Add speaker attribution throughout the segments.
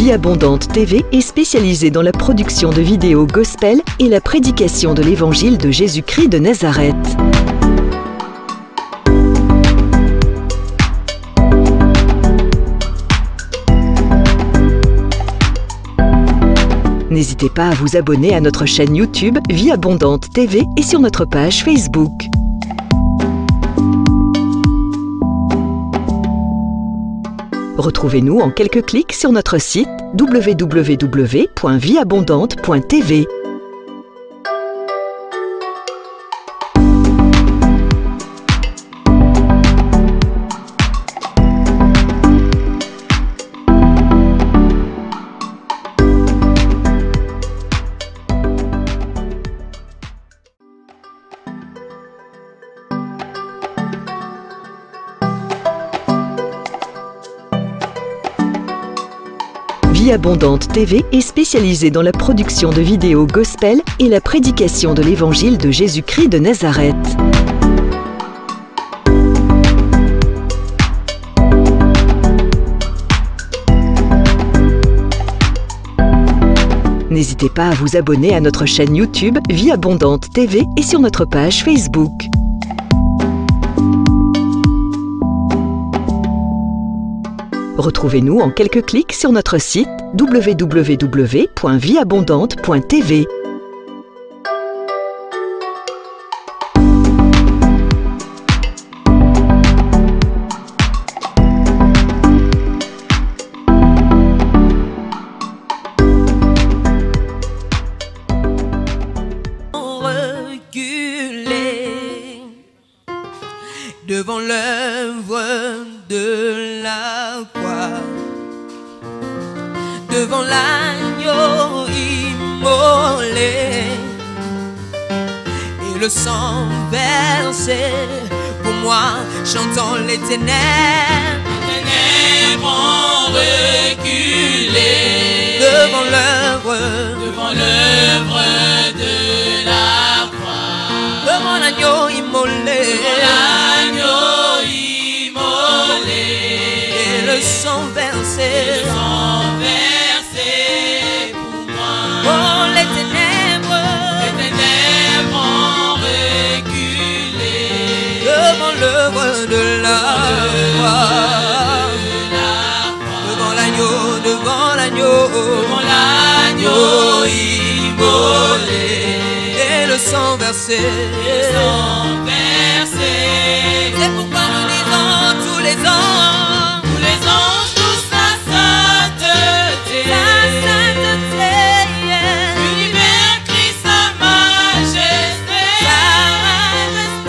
Speaker 1: Vie Abondante TV est spécialisée dans la production de vidéos gospel et la prédication de l'évangile de Jésus-Christ de Nazareth. N'hésitez pas à vous abonner à notre chaîne YouTube Vie Abondante TV et sur notre page Facebook. Retrouvez-nous en quelques clics sur notre site www.vieabondante.tv. Vie Abondante TV est spécialisée dans la production de vidéos gospel et la prédication de l'évangile de Jésus-Christ de Nazareth. N'hésitez pas à vous abonner à notre chaîne YouTube Vie Abondante TV et sur notre page Facebook. Retrouvez-nous en quelques clics sur notre site www.vieabondante.tv.
Speaker 2: Reculer devant l'œuvre de la croix, devant l'agneau immolé et le sang versé pour moi, chantant les ténèbres. Les ténèbres ont reculé devant l'œuvre de la croix, devant l'agneau immolé, le sang versé pour moi. Oh, les ténèbres ont reculé devant l'œuvre de la croix, devant l'agneau immolé et le sang versé. C'est pourquoi nous disons tous les ans. Tous les anges louent sa sainteté, l'univers crie sa majesté, chantons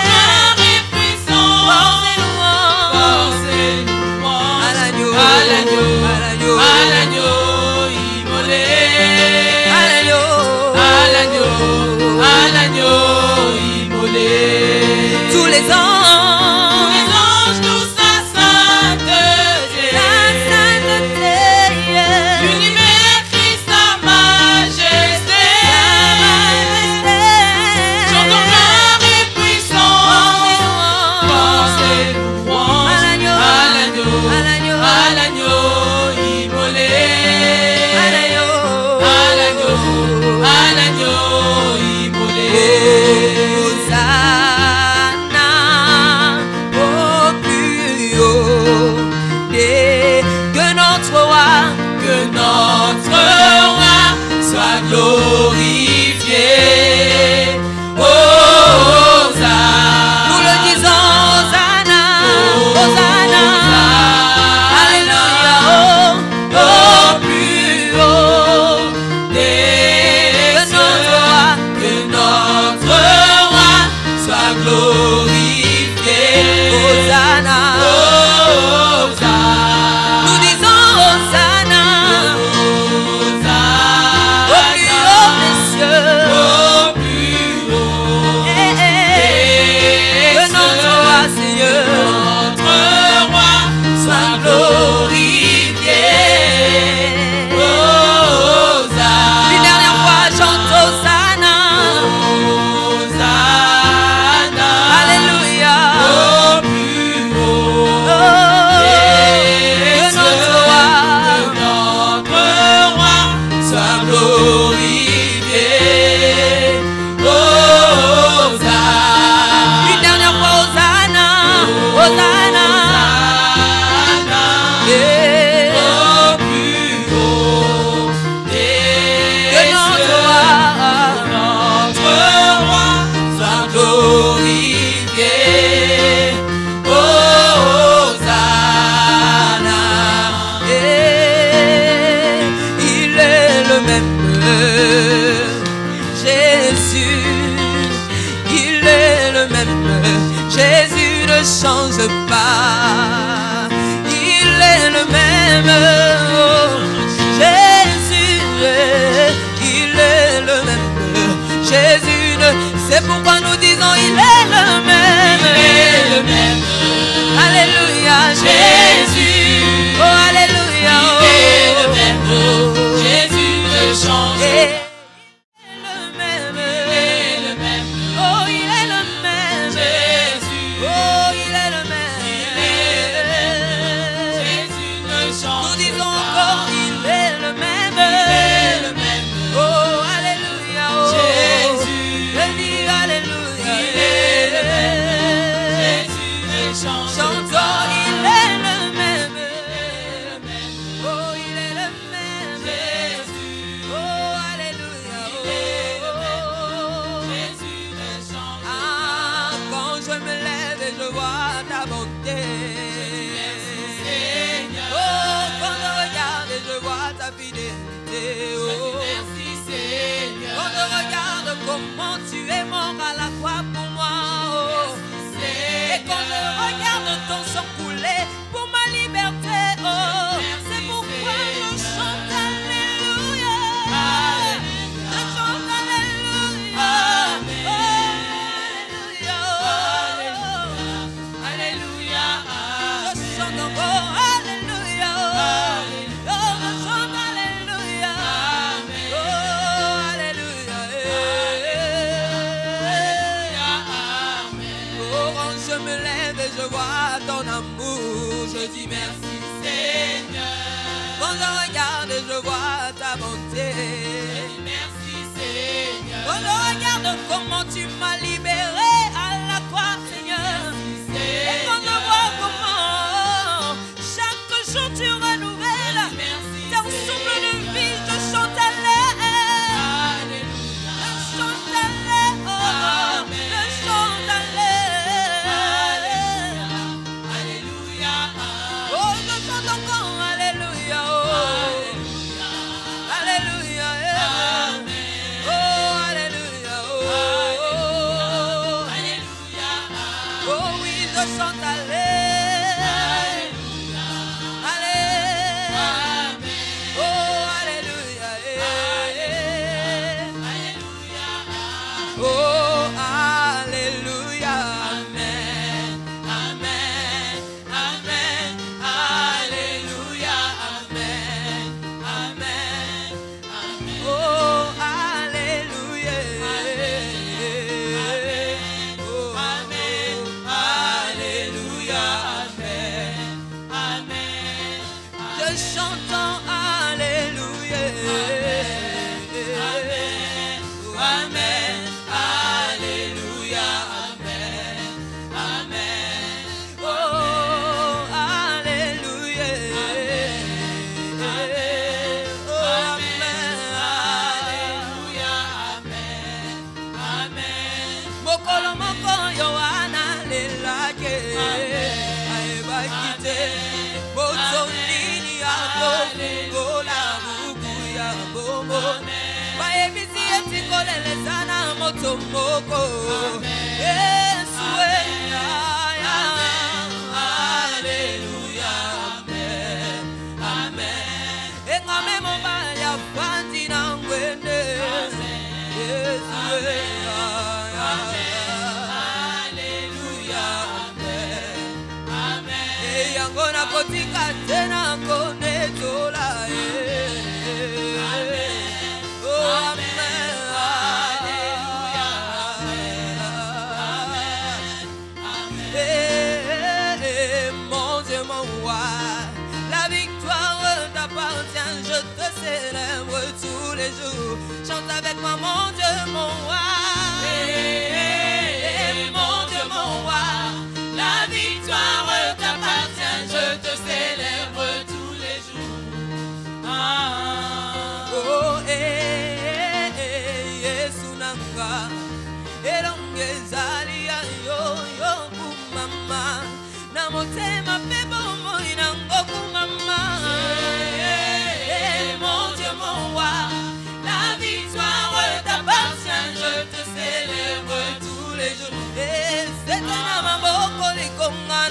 Speaker 2: gloire et puissance, force et louange à l'agneau immolé, à l'agneau immolé. Tous les anges change pas. Il est le même. Oh, Jésus, il est le même. Jésus, c'est pourquoi nous disons il est le même. Il est le même. Alléluia, Jésus. Oh, alléluia. Il est le même. Jésus ne change pas. Comment tu es mort à la croix pour moi, oh. Et quand je regarde ton sang couler pour ma liberté, oh, c'est pourquoi je chante alléluia. Je chante alléluia. Alléluia. Alléluia. Je chante encore alléluia. Oh, je chante alléluia. Oh, alléluia. Je me lève et je vois ton amour, je dis merci Seigneur. Quand je regarde et je vois ta bonté, je dis merci Seigneur. Quand je regarde comment tu m'as libéré à la croix Seigneur, et quand je vois comment chaque jour tu renouvelles ton souffle de vie, je chante alléluia. Je chante alléluia. Je chante alléluia. Moko Yesu Alléluia Amen Amen Engame mobaya fanti nangwende Yesu Alléluia Amen Amen Eyangona kotika tena kone tola je te célèbre tous les jours. Chante avec moi, mon Dieu, mon roi. Mon Dieu, mon roi. La victoire t'appartient. Je te célèbre tous les jours. Oh, Yesu nanga. Elongezali yo yo kumama. Namotema pebo mo inango kumama. Mon Dieu, mon roi, la victoire t'appartient, je te célèbre tous les jours. Et c'est un amaboko les konga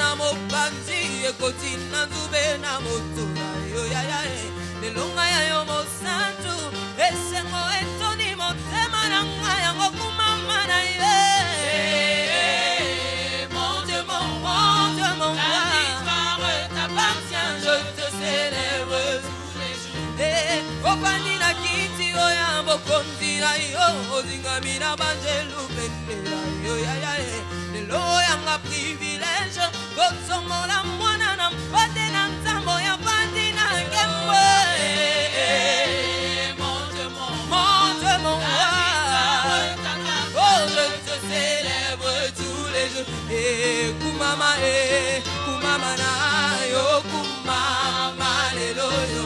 Speaker 2: kotina nzube na motura yo ya ya lelonga ya yo mosantu esengo etoni motema na ngai yango kumama na ye. Mon Dieu, mon Dieu, mon roi, la victoire t'appartient, je te célèbre tous les jours. Opani na kiti oya bokondi na yo ozingami na banjelu pendela yo ya ya lelo yanga privilège kotsongo la mwana na mpate na nzambo ya bandi na ngembo. Mon Dieu, mon roi, oh je te célèbre tous les jours. Et kumama na yo kumama lelo yo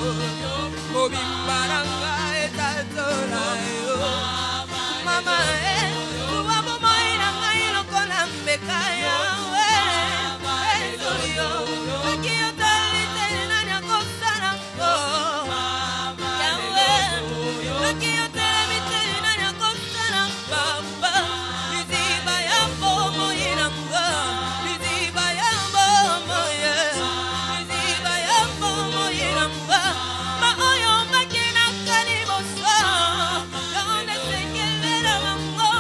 Speaker 2: mobimba nanga etatola yo mama kuwa bomoi nanga ilokola mbeka yawe yo akiyo talite nani akosana ko yawe akiyo talite nani akosana baba liziba ya bomo inanga liziba ya bomo liziba ya bomo inanga ma oyo makina kaliboso yonde sekelela mango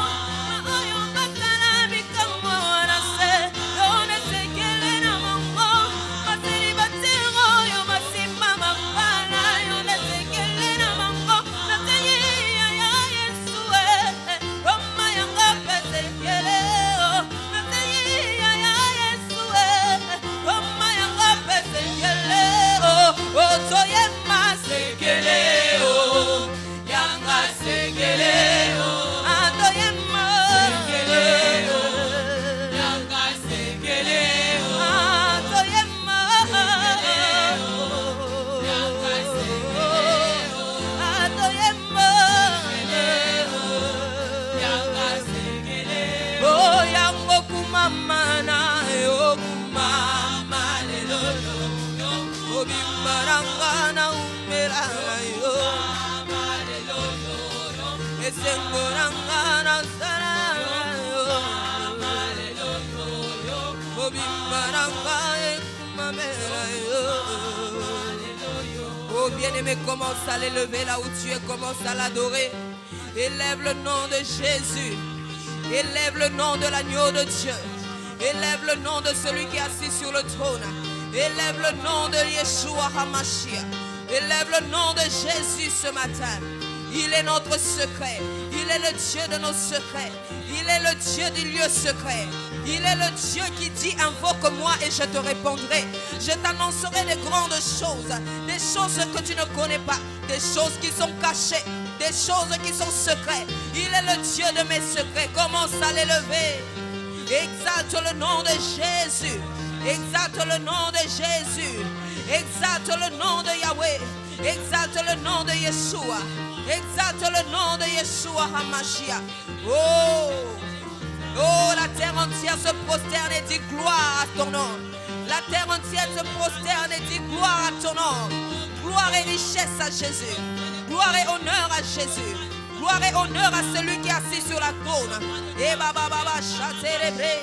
Speaker 2: ma oyo bakala bikamwa na se yonde sekelela mango maseli batero yo masima mapana yonde sekelela mango natenye ya Yesu Roma yanga pesekeleo natenye ya Yesu Roma yanga pesekeleo otoye masekeleo yanga sekeleo atoye masekeleo yanga sekeleo atoye masekeleo yanga sekeleo atoye masekeleo yanga sekeleo oh yango kumama na yo kumama lelo yo obimbaranga na umera yo lelo yo esengoranga na sara yo lelo yo obimbaranga kumamera yo. Oh bien-aimé, commence à l'élever là où tu es, commence à l'adorer. Élève le nom de Jésus. Élève le nom de l'agneau de Dieu. Élève le nom de celui qui est assis sur le trône. Élève le nom de Yeshua HaMashiach. Élève le nom de Jésus ce matin. Il est notre secret. Il est le Dieu de nos secrets. Il est le Dieu du lieu secret. Il est le Dieu qui dit invoque-moi et je te répondrai. Je t'annoncerai des grandes choses. Des choses que tu ne connais pas. Des choses qui sont cachées. Des choses qui sont secrètes. Il est le Dieu de mes secrets. Commence à l'élever. Exalte le nom de Jésus. Exalte le nom de Jésus. Exalte le nom de Yahweh. Exalte le nom de Yeshua. Exalte le nom de Yeshua HaMashiach. Oh, oh, la terre entière se prosterne et dit gloire à ton nom. La terre entière se prosterne et dit gloire à ton nom. Gloire et richesse à Jésus. Gloire et honneur à Jésus. Gloire et honneur à celui qui est assis sur la trône. Et baba baba chérébré,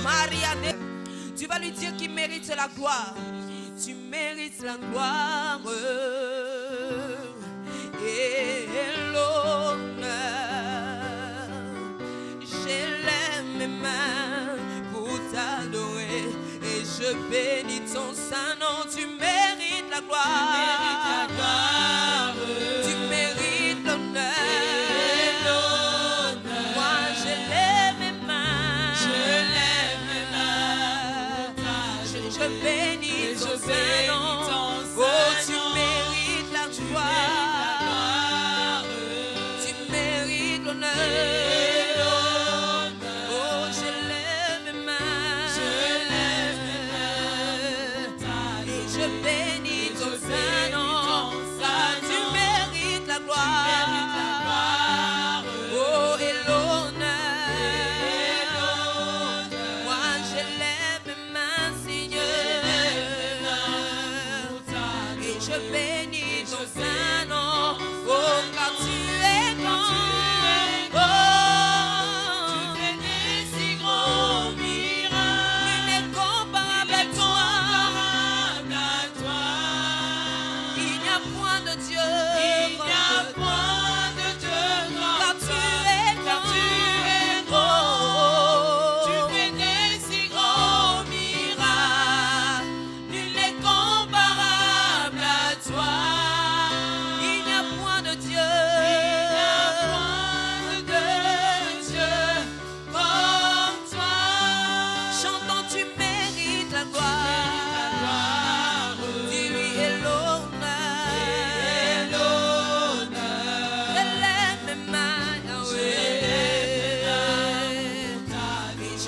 Speaker 2: Marianne. Tu vas lui dire qu'il mérite la gloire. Tu mérites la gloire et l'honneur. J'élève mes mains pour t'adorer et je bénis ton saint nom. Tu mérites la gloire. Tu mérites l'honneur. Moi j'élève mes mains. Je bénis ton saint nom. Oh, tu mérites la gloire. Tu mérites l'honneur. Oh, je lève mes mains. Et je bénis ton saint nom.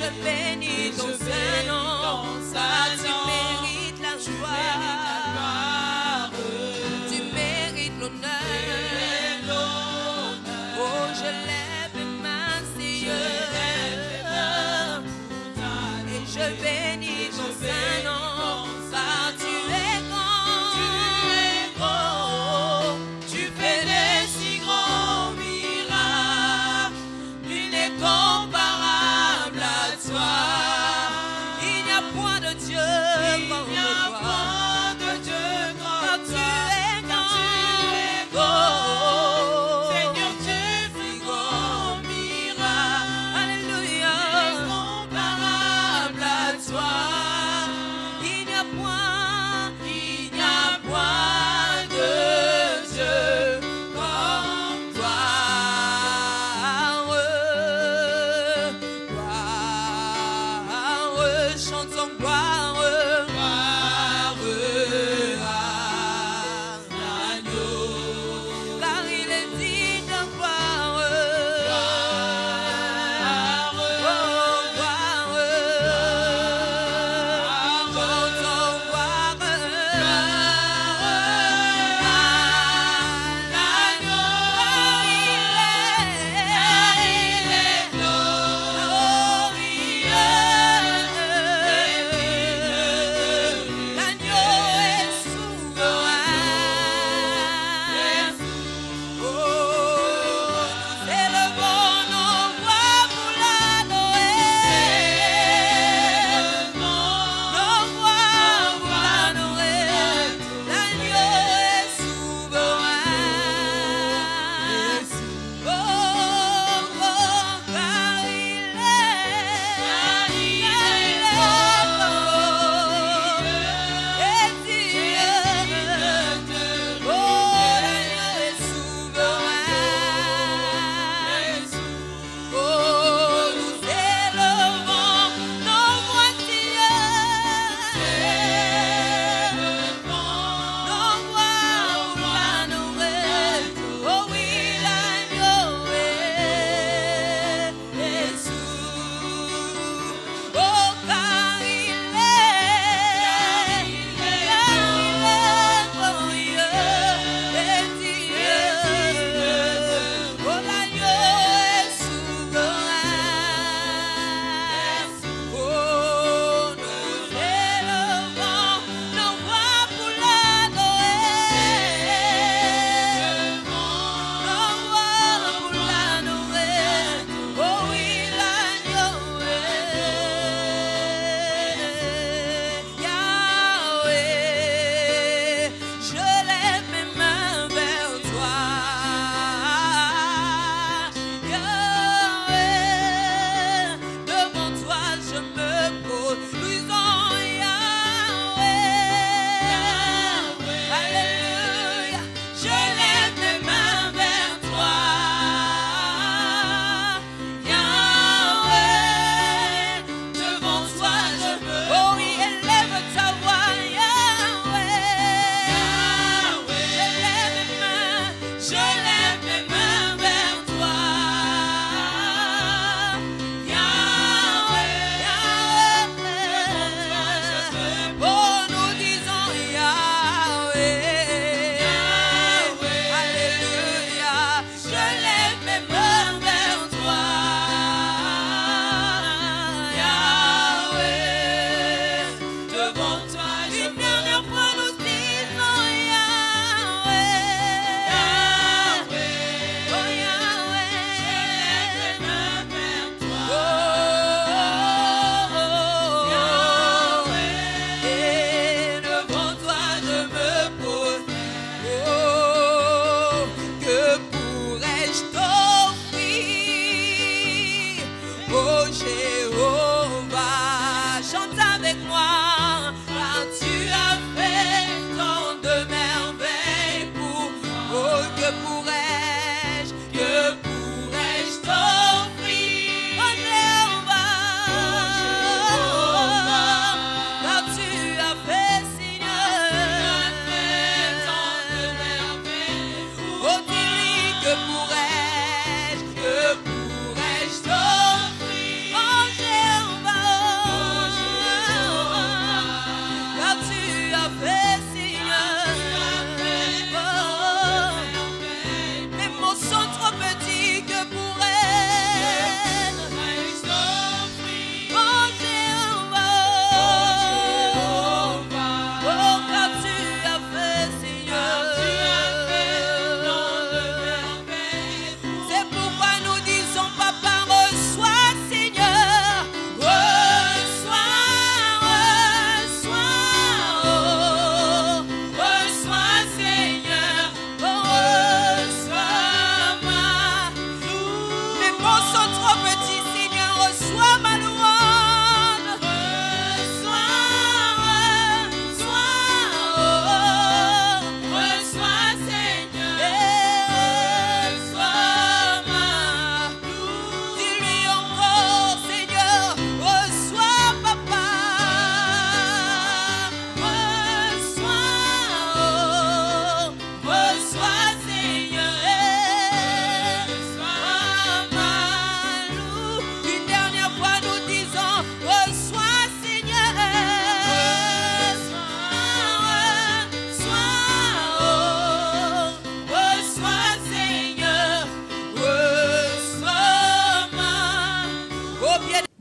Speaker 2: Je bénis ton Saint-Nom, tu mérites la gloire, tu mérites l'honneur. Oh, je lève mes mains, Seigneur, et je bénis ton Saint-Nom, car tu es grand, tu fais des si grands miracles, nul n'est comparable à toi. Il n'y a point de Dieu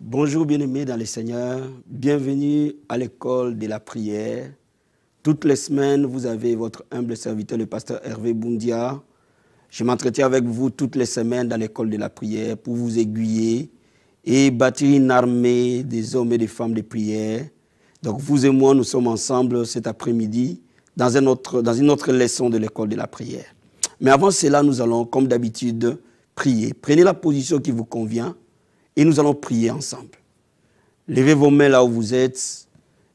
Speaker 3: Bonjour bien-aimés dans le Seigneur, bienvenue à l'école de la prière. Toutes les semaines, vous avez votre humble serviteur, le pasteur Hervé Boundia. Je m'entretiens avec vous toutes les semaines dans l'école de la prière pour vous aiguiller et bâtir une armée des hommes et des femmes de prière. Donc vous et moi, nous sommes ensemble cet après-midi dans une autre leçon de l'école de la prière. Mais avant cela, nous allons, comme d'habitude, prier. Prenez la position qui vous convient et nous allons prier ensemble. Levez vos mains là où vous êtes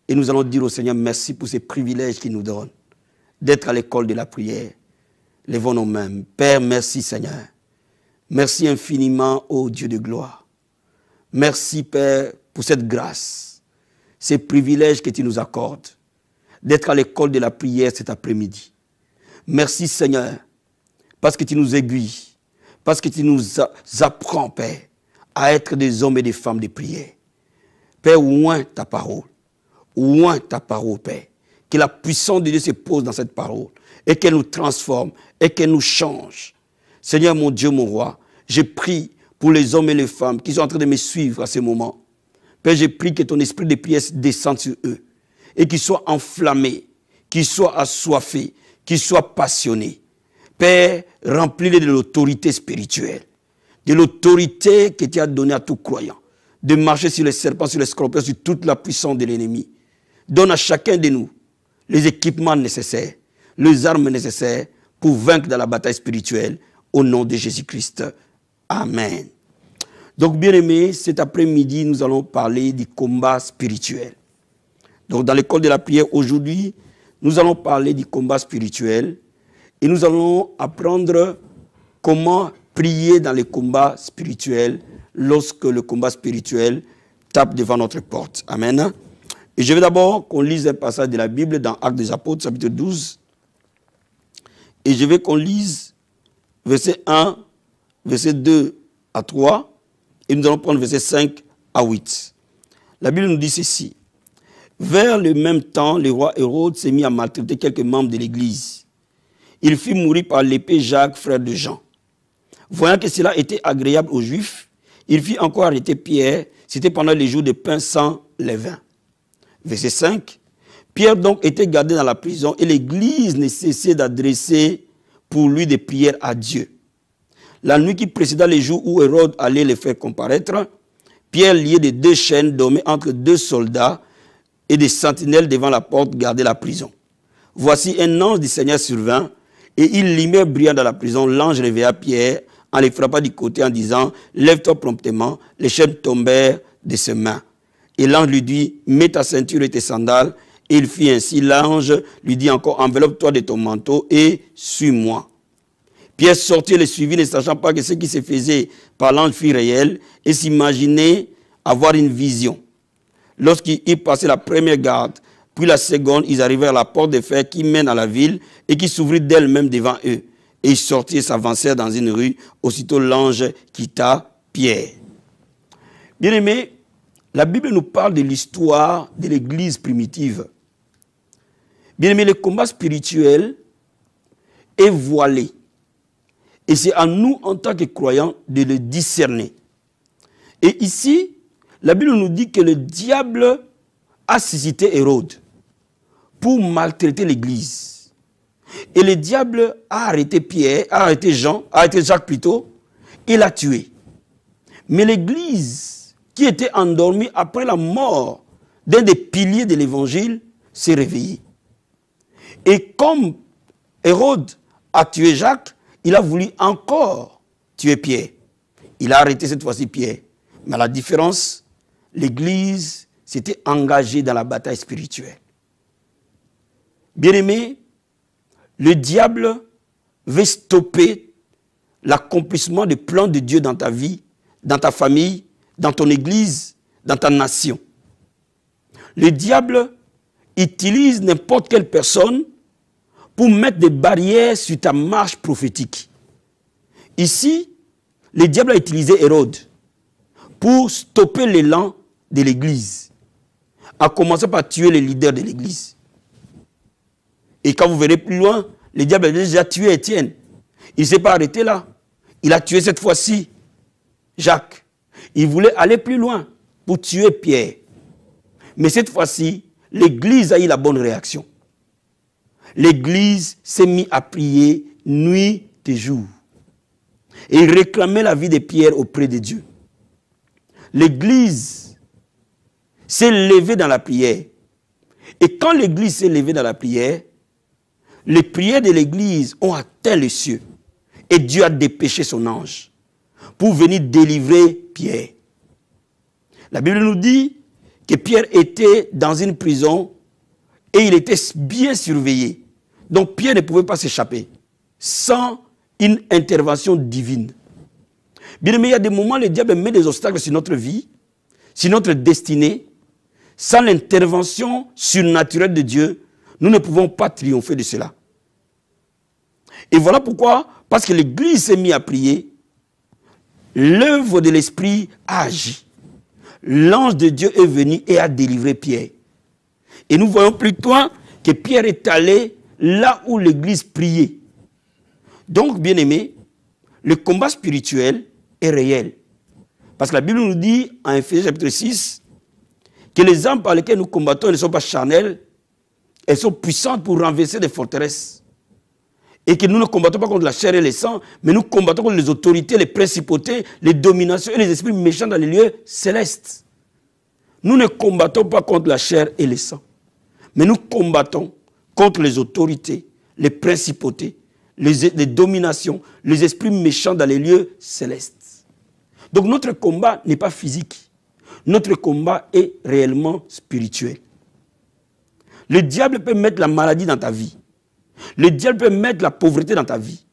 Speaker 3: et nous allons dire au Seigneur merci pour ces privilèges qu'il nous donne d'être à l'école de la prière. Levons nos mains. Père, merci Seigneur. Merci infiniment, ô Dieu de gloire. Merci Père pour cette grâce, ces privilèges que tu nous accordes d'être à l'école de la prière cet après-midi. Merci Seigneur parce que tu nous aiguilles, parce que tu nous apprends Père à être des hommes et des femmes de prière. Père, oint ta parole, Père. Que la puissance de Dieu se pose dans cette parole et qu'elle nous transforme et qu'elle nous change. Seigneur mon Dieu, mon roi, je prie pour les hommes et les femmes qui sont en train de me suivre à ce moment. Père, je prie que ton esprit de prière descende sur eux et qu'ils soient enflammés, qu'ils soient assoiffés, qu'ils soient passionnés. Père, remplis-les de l'autorité spirituelle, de l'autorité que tu as donnée à tout croyant, de marcher sur les serpents, sur les scorpions, sur toute la puissance de l'ennemi. Donne à chacun de nous les équipements nécessaires, les armes nécessaires pour vaincre dans la bataille spirituelle au nom de Jésus-Christ. Amen. Donc, bien-aimés, cet après-midi, nous allons parler du combat spirituel. Donc, dans l'école de la prière, aujourd'hui, nous allons parler du combat spirituel et nous allons apprendre comment prier dans le combat spirituel lorsque le combat spirituel tape devant notre porte. Amen. Et je veux d'abord qu'on lise un passage de la Bible dans Actes des Apôtres, chapitre 12. Et je veux qu'on lise verset 1, verset 2 à 3. Et nous allons prendre verset 5 à 8. La Bible nous dit ceci. Vers le même temps, le roi Hérode s'est mis à maltraiter quelques membres de l'Église. Il fit mourir par l'épée Jacques, frère de Jean. Voyant que cela était agréable aux Juifs, il fit encore arrêter Pierre. C'était pendant les jours de pain sans levain. Verset 5. Pierre donc était gardé dans la prison et l'Église ne cessait d'adresser pour lui des prières à Dieu. La nuit qui précéda les jours où Hérode allait les faire comparaître, Pierre, lié de 2 chaînes, dormait entre 2 soldats et des sentinelles devant la porte gardait la prison. Voici un ange du Seigneur survint et il lumière brillant dans la prison. L'ange réveilla Pierre en les frappant du côté en disant « Lève-toi promptement ». Les chaînes tombèrent de ses mains. Et l'ange lui dit « Mets ta ceinture et tes sandales ». Et il fit ainsi. L'ange lui dit encore « Enveloppe-toi de ton manteau et suis-moi ». Pierre sortit et le suivit, ne sachant pas que ce qui se faisait par l'ange fut réel et s'imaginait avoir une vision. Lorsqu'ils passaient la première garde, puis la seconde, ils arrivèrent à la porte de fer qui mène à la ville et qui s'ouvrit d'elle-même devant eux. Et ils sortirent et s'avancèrent dans une rue. Aussitôt l'ange quitta Pierre. Bien-aimés, la Bible nous parle de l'histoire de l'Église primitive. Bien-aimés, le combat spirituel est voilé. Et c'est à nous, en tant que croyants, de le discerner. Et ici, la Bible nous dit que le diable a suscité Hérode pour maltraiter l'Église. Et le diable a arrêté Pierre, a arrêté Jacques plutôt, et l'a tué. Mais l'Église, qui était endormie après la mort d'un des piliers de l'Évangile, s'est réveillée. Et comme Hérode a tué Jacques, il a voulu encore tuer Pierre. Il a arrêté cette fois-ci Pierre. Mais à la différence, l'Église s'était engagée dans la bataille spirituelle. Bien-aimé, le diable veut stopper l'accomplissement des plans de Dieu dans ta vie, dans ta famille, dans ton Église, dans ta nation. Le diable utilise n'importe quelle personne pour mettre des barrières sur ta marche prophétique. Ici, le diable a utilisé Hérode pour stopper l'élan de l'Église, à commencer par tuer les leaders de l'Église. Et quand vous verrez plus loin, le diable a déjà tué Étienne. Il ne s'est pas arrêté là. Il a tué cette fois-ci Jacques. Il voulait aller plus loin. pour tuer Pierre. Mais cette fois-ci, l'Église a eu la bonne réaction. L'Église s'est mise à prier nuit et jour. Et il réclamait la vie de Pierre auprès de Dieu. L'Église s'est levée dans la prière. Et quand l'Église s'est levée dans la prière, les prières de l'Église ont atteint les cieux. Et Dieu a dépêché son ange pour venir délivrer Pierre. La Bible nous dit que Pierre était dans une prison et il était bien surveillé. Donc Pierre ne pouvait pas s'échapper sans une intervention divine. Bien aimé, il y a des moments où le diable met des obstacles sur notre vie, sur notre destinée. Sans l'intervention surnaturelle de Dieu, nous ne pouvons pas triompher de cela. Et voilà pourquoi, parce que l'Église s'est mise à prier, l'œuvre de l'Esprit a agi. L'ange de Dieu est venu et a délivré Pierre. Et nous voyons plutôt que Pierre est allé là où l'Église priait. Donc, bien aimé, le combat spirituel est réel. Parce que la Bible nous dit, en Éphésiens chapitre 6, que les armes par lesquelles nous combattons ne sont pas charnelles, elles sont puissantes pour renverser des forteresses. Et que nous ne combattons pas contre la chair et le sang, mais nous combattons contre les autorités, les principautés, les dominations et les esprits méchants dans les lieux célestes. Nous ne combattons pas contre la chair et le sang, mais nous combattons contre les autorités, les principautés, les dominations, les esprits méchants dans les lieux célestes. Donc notre combat n'est pas physique. Notre combat est réellement spirituel. Le diable peut mettre la maladie dans ta vie. Le diable peut mettre la pauvreté dans ta vie.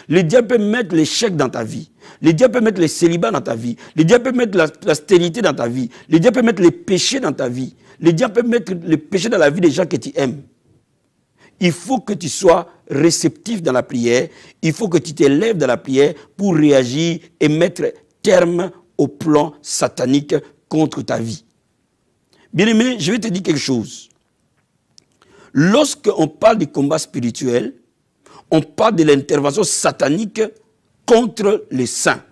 Speaker 3: Le diable peut mettre l'échec dans ta vie. Le diable peut mettre le célibat dans ta vie. Le diable peut mettre la stérilité dans ta vie. Le diable peut mettre les péchés dans ta vie. Le diable peut mettre les péchés dans la vie des gens que tu aimes. Il faut que tu sois réceptif dans la prière. Il faut que tu t'élèves dans la prière pour réagir et mettre terme au plan satanique contre ta vie. Bien-aimé, je vais te dire quelque chose. Lorsqu'on parle du combat spirituel, on parle de l'intervention satanique contre les saints.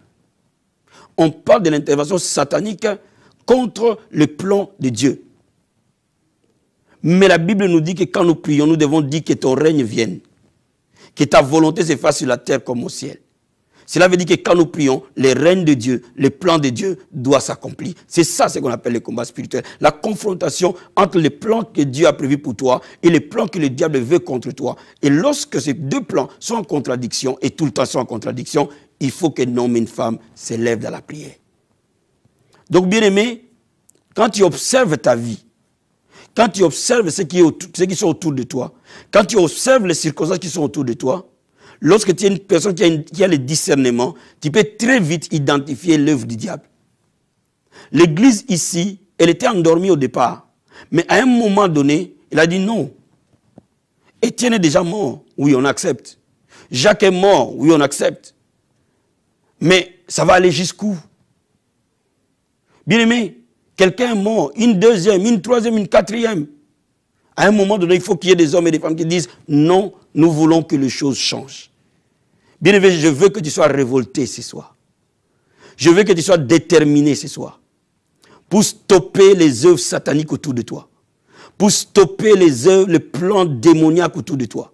Speaker 3: On parle de l'intervention satanique contre le plan de Dieu. Mais la Bible nous dit que quand nous prions, nous devons dire que ton règne vienne, que ta volonté se fasse sur la terre comme au ciel. Cela veut dire que quand nous prions, les règnes de Dieu, les plans de Dieu doivent s'accomplir. C'est ça ce qu'on appelle le combat spirituel. La confrontation entre les plans que Dieu a prévus pour toi et les plans que le diable veut contre toi. Et lorsque ces deux plans sont en contradiction, et tout le temps sont en contradiction, il faut qu'un homme et une femme s'élèvent dans la prière. Donc, bien aimé, quand tu observes ta vie, quand tu observes ceux qui sont autour de toi, quand tu observes les circonstances qui sont autour de toi, lorsque tu es une personne qui a le discernement, tu peux très vite identifier l'œuvre du diable. L'église ici, elle était endormie au départ. Mais à un moment donné, elle a dit non. Étienne est déjà mort. Oui, on accepte. Jacques est mort. Oui, on accepte. Mais ça va aller jusqu'où? Bien aimé, quelqu'un est mort. Une deuxième, une troisième, une quatrième. À un moment donné, il faut qu'il y ait des hommes et des femmes qui disent non, nous voulons que les choses changent. Bien aimé, je veux que tu sois révolté ce soir. Je veux que tu sois déterminé ce soir. Pour stopper les œuvres sataniques autour de toi. Pour stopper les plans démoniaques autour de toi.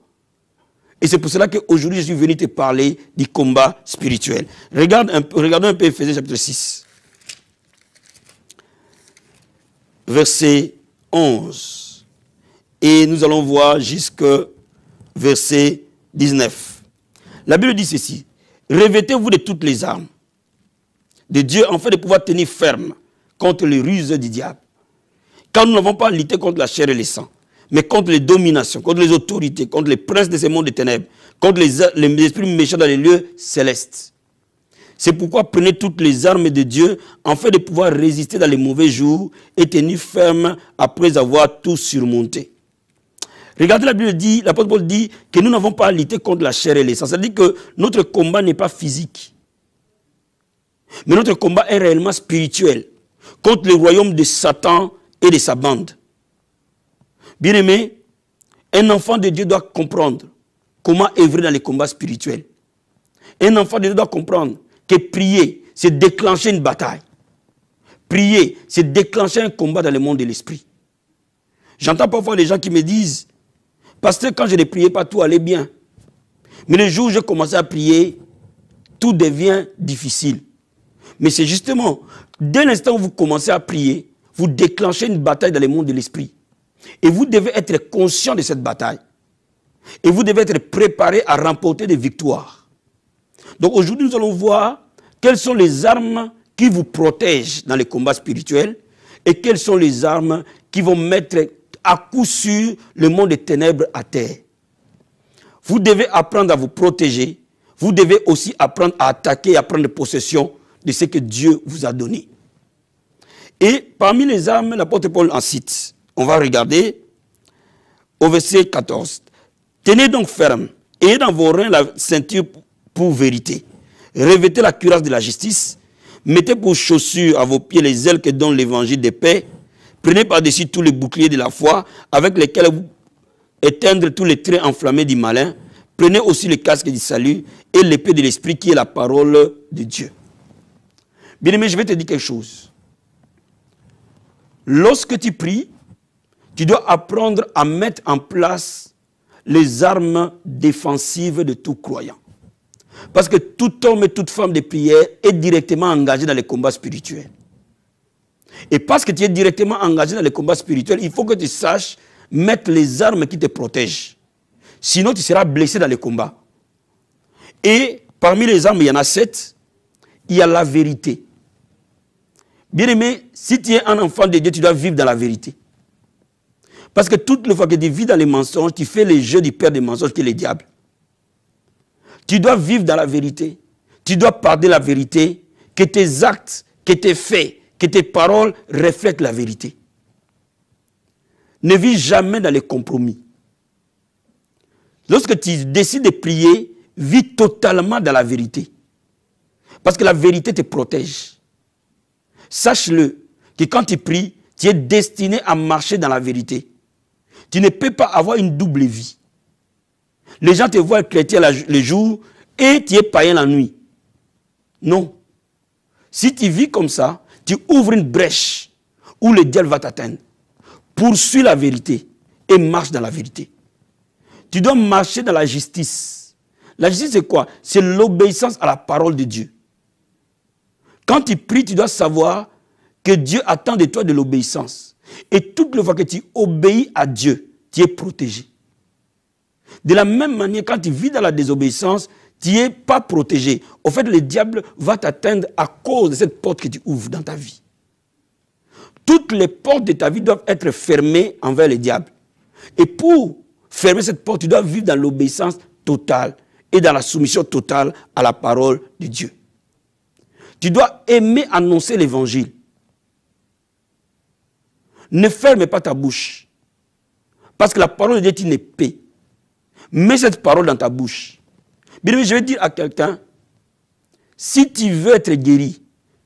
Speaker 3: Et c'est pour cela qu'aujourd'hui, je suis venu te parler du combat spirituel. Regardons un peu Éphésiens chapitre 6. Verset 11. Et nous allons voir jusqu'au verset 19. La Bible dit ceci. Revêtez-vous de toutes les armes de Dieu afin de pouvoir tenir ferme contre les ruses du diable. Car nous n'avons pas à lutter contre la chair et le sang, mais contre les dominations, contre les autorités, contre les princes de ce monde de ténèbres, contre les esprits méchants dans les lieux célestes. C'est pourquoi prenez toutes les armes de Dieu afin de pouvoir résister dans les mauvais jours et tenir ferme après avoir tout surmonté. Regardez, la Bible dit, l'apôtre Paul dit que nous n'avons pas à lutter contre la chair et le sang. C'est-à-dire que notre combat n'est pas physique. Mais notre combat est réellement spirituel. Contre le royaume de Satan et de sa bande. Bien-aimé, un enfant de Dieu doit comprendre comment œuvrer dans les combats spirituels. Un enfant de Dieu doit comprendre que prier, c'est déclencher une bataille. prier, c'est déclencher un combat dans le monde de l'esprit. J'entends parfois les gens qui me disent, pasteur, quand je ne priais pas, tout allait bien. Mais le jour où j'ai commencé à prier, tout devient difficile. Mais c'est justement, dès l'instant où vous commencez à prier, vous déclenchez une bataille dans le monde de l'esprit. Et vous devez être conscient de cette bataille. Et vous devez être préparé à remporter des victoires. Donc aujourd'hui, nous allons voir quelles sont les armes qui vous protègent dans les combats spirituels et quelles sont les armes qui vont mettre à coup sûr le monde des ténèbres à terre. Vous devez apprendre à vous protéger. Vous devez aussi apprendre à attaquer et à prendre possession de ce que Dieu vous a donné. Et parmi les armes, l'apôtre Paul en cite. On va regarder au verset 14. Tenez donc ferme, ayez dans vos reins la ceinture pour vérité. Revêtez la cuirasse de la justice. Mettez pour chaussures à vos pieds les ailes que donne l'évangile de paix. Prenez par-dessus tous les boucliers de la foi avec lesquels vous éteindre tous les traits enflammés du malin. Prenez aussi le casque du salut et l'épée de l'esprit qui est la parole de Dieu. Bien-aimé, je vais te dire quelque chose. Lorsque tu pries, tu dois apprendre à mettre en place les armes défensives de tout croyant. Parce que tout homme et toute femme de prière est directement engagé dans les combats spirituels. Et parce que tu es directement engagé dans les combats spirituels, il faut que tu saches mettre les armes qui te protègent. Sinon, tu seras blessé dans les combats. Et parmi les armes, il y en a 7. Il y a la vérité. Bien-aimé, si tu es un enfant de Dieu, tu dois vivre dans la vérité. Parce que toutes les fois que tu vis dans les mensonges, tu fais les jeux du père des mensonges qui est le diable. Tu dois vivre dans la vérité. Tu dois parler la vérité, que tes actes, que tes faits, que tes paroles reflètent la vérité. Ne vis jamais dans les compromis. Lorsque tu décides de prier, vis totalement dans la vérité. Parce que la vérité te protège. Sache-le, que quand tu pries, tu es destiné à marcher dans la vérité. Tu ne peux pas avoir une double vie. Les gens te voient chrétien le jour et tu es païen la nuit. Non. Si tu vis comme ça, tu ouvres une brèche où le diable va t'atteindre. Poursuis la vérité et marche dans la vérité. Tu dois marcher dans la justice. La justice, c'est quoi? C'est l'obéissance à la parole de Dieu. Quand tu pries, tu dois savoir que Dieu attend de toi de l'obéissance. Et toutes les fois que tu obéis à Dieu, tu es protégé. De la même manière, quand tu vis dans la désobéissance, tu n'es pas protégé. Au fait, le diable va t'atteindre à cause de cette porte que tu ouvres dans ta vie. Toutes les portes de ta vie doivent être fermées envers le diable. Et pour fermer cette porte, tu dois vivre dans l'obéissance totale et dans la soumission totale à la parole de Dieu. Tu dois aimer annoncer l'évangile. Ne ferme pas ta bouche. Parce que la parole de Dieu est une épée. Mets cette parole dans ta bouche. Bien, je vais dire à quelqu'un, si tu veux être guéri,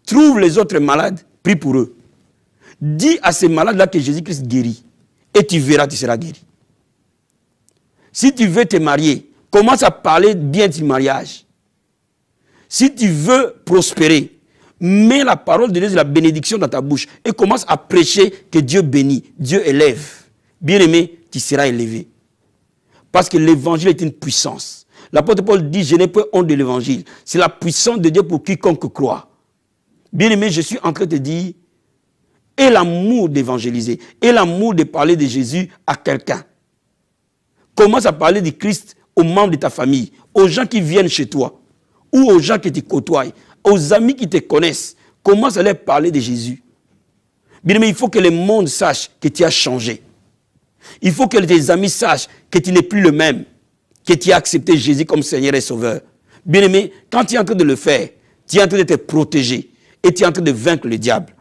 Speaker 3: trouve les autres malades, prie pour eux. Dis à ces malades-là que Jésus-Christ guérit. Et tu verras, tu seras guéri. Si tu veux te marier, commence à parler bien du mariage. Si tu veux prospérer, mets la parole de Dieu et la bénédiction dans ta bouche et commence à prêcher que Dieu bénit, Dieu élève. Bien-aimé, tu seras élevé. Parce que l'évangile est une puissance. L'apôtre Paul dit, je n'ai pas honte de l'évangile. C'est la puissance de Dieu pour quiconque croit. Bien-aimé, je suis en train de te dire, aie l'amour d'évangéliser, aie l'amour de parler de Jésus à quelqu'un. Commence à parler de Christ aux membres de ta famille, aux gens qui viennent chez toi, ou aux gens qui te côtoient, aux amis qui te connaissent. Commence à leur parler de Jésus. Bien-aimé, il faut que le monde sache que tu as changé. Il faut que tes amis sachent que tu n'es plus le même, que tu as accepté Jésus comme Seigneur et Sauveur. Bien-aimé, quand tu es en train de le faire, tu es en train de te protéger et tu es en train de vaincre le diable.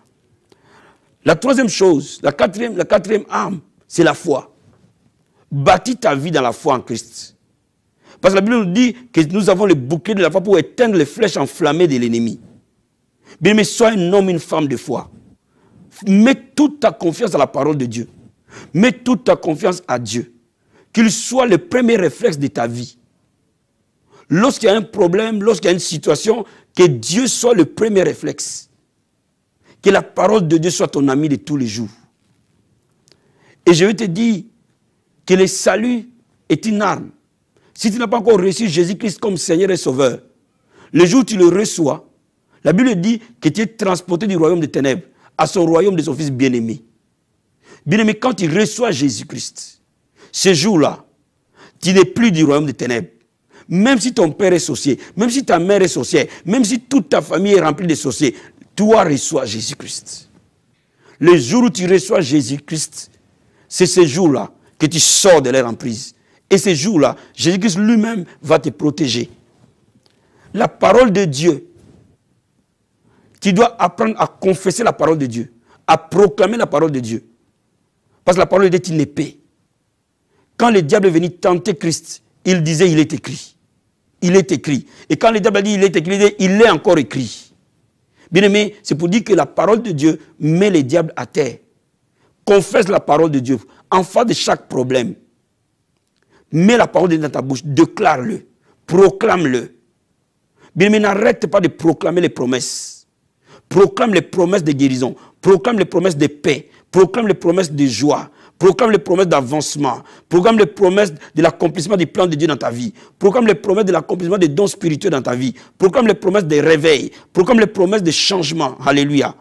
Speaker 3: La troisième chose, la quatrième arme, c'est la foi. Bâtis ta vie dans la foi en Christ. Parce que la Bible nous dit que nous avons le bouclier de la foi pour éteindre les flèches enflammées de l'ennemi. Bien-aimé, sois un homme, une femme de foi. Mets toute ta confiance à la parole de Dieu. Mets toute ta confiance à Dieu. Qu'il soit le premier réflexe de ta vie. Lorsqu'il y a un problème, lorsqu'il y a une situation, que Dieu soit le premier réflexe. Que la parole de Dieu soit ton ami de tous les jours. Et je vais te dire que le salut est une arme. Si tu n'as pas encore reçu Jésus-Christ comme Seigneur et Sauveur, le jour où tu le reçois, la Bible dit que tu es transporté du royaume des ténèbres à son royaume de son Fils bien-aimé. Bien-aimé, quand tu reçois Jésus-Christ, ce jour-là, tu n'es plus du royaume des ténèbres. Même si ton père est sorcier, même si ta mère est sorcière, même si toute ta famille est remplie de sorciers, toi reçois Jésus-Christ. Le jour où tu reçois Jésus-Christ, c'est ce jour-là que tu sors de leur emprise. Et ce jour-là, Jésus-Christ lui-même va te protéger. La parole de Dieu, tu dois apprendre à confesser la parole de Dieu, à proclamer la parole de Dieu. Parce que la parole de Dieu est une épée. Quand le diable est venu tenter Christ, il disait il est écrit. Il est écrit. Et quand le diable a dit il est écrit, il disait il est encore écrit. Bien aimé, c'est pour dire que la parole de Dieu met les diables à terre. Confesse la parole de Dieu en face de chaque problème. Mets la parole de Dieu dans ta bouche, déclare-le, proclame-le. Bien aimé, n'arrête pas de proclamer les promesses. Proclame les promesses de guérison, proclame les promesses de paix, proclame les promesses de joie, proclame les promesses d'avancement, proclame les promesses de l'accomplissement du plan de Dieu dans ta vie, proclame les promesses de l'accomplissement des dons spirituels dans ta vie, proclame les promesses de réveil, proclame les promesses de changement. Alléluia.